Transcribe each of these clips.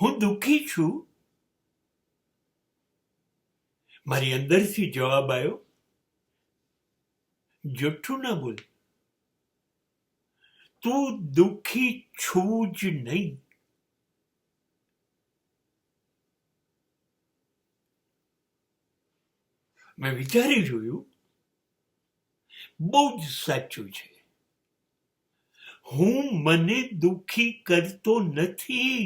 હું દુઃખી છું. મારી અંદરથી જવાબ આવ્યો, જુઠ્ઠું ના બોલ, તું દુઃખી છું જ નહીં. મેં વિચારી જોયું, બહુ જ સાચું છે. હું મને દુઃખી કરતો નથી.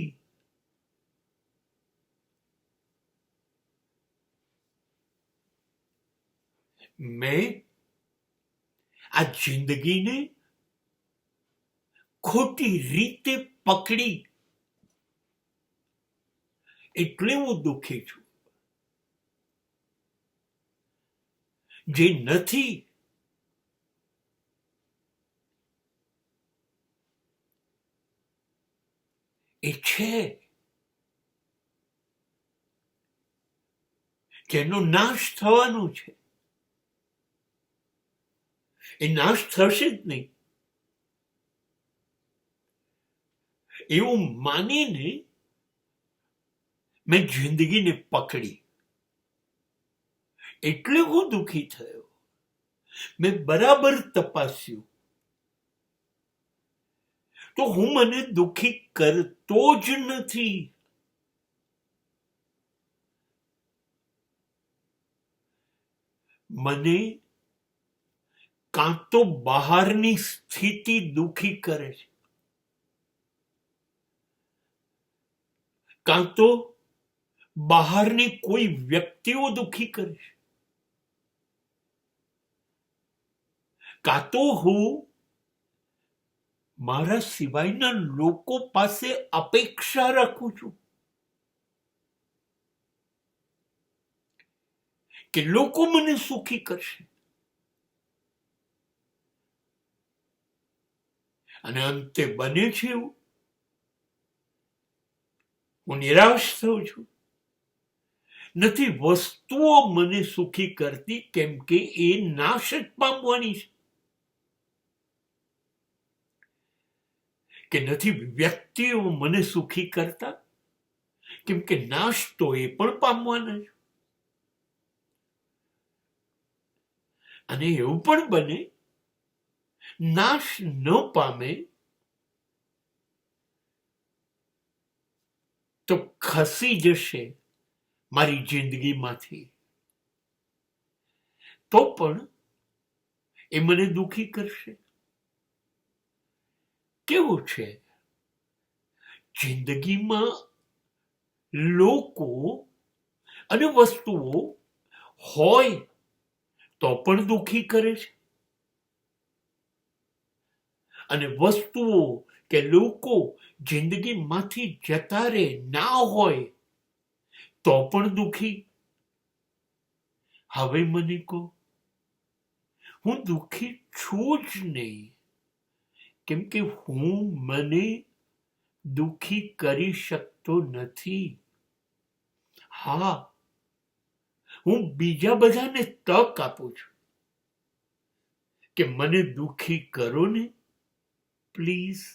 મેં આ જિંદગીને ખોટી રીતે પકડી એટલે હું દુઃખી છું. જે નથી એ છે, જેનો નાશ થવાનો છે. એ નાશ થશે જ નહીં એવું માનીને મેં જિંદગીને પકડી એટલે હું દુઃખી થયો. મેં બરાબર તપાસ્યું તો હું મને દુઃખી કરતો જ નથી. મને કાં તો બહારની સ્થિતિ દુઃખી કરે છે, કાં તો બહારની કોઈ વ્યક્તિઓ દુઃખી કરે છે, કાં તો હું મારા સિવાયના લોકો પાસે અપેક્ષા રાખું છું કે લોકો મને સુખી કરશે, અને અંતે બને છે એવું હું નિરાશ થઉં છું. નથી વસ્તુઓ મને સુખી કરતી, કેમ કે એ નાશ જ પામવાની છે. કે નથી વ્યક્તિઓ મને સુખી કરતા, કેમ કે નાશ તો એ પણ પામવાના છે. અને એવું પણ બને નાશ ન પામે તો ખસી જશે મારી જિંદગીમાંથી, તો પણ એ મને દુઃખી કરશે. કેવું છે જિંદગીમાં લોકો અને વસ્તુઓ હોય તો પણ દુઃખી કરે છે, અને વસ્તુઓ કે લોકો જિંદગીમાંથી જતા રહે ના હોય તો પણ દુઃખી. હવે મને કહો, હું દુઃખી છું જ નહીં, કેમ કે હું મને દુઃખી કરી શકતો નથી. હા, હું બીજા બધાને તક આપું છું કે મને દુઃખી કરો ને પ્લીઝ.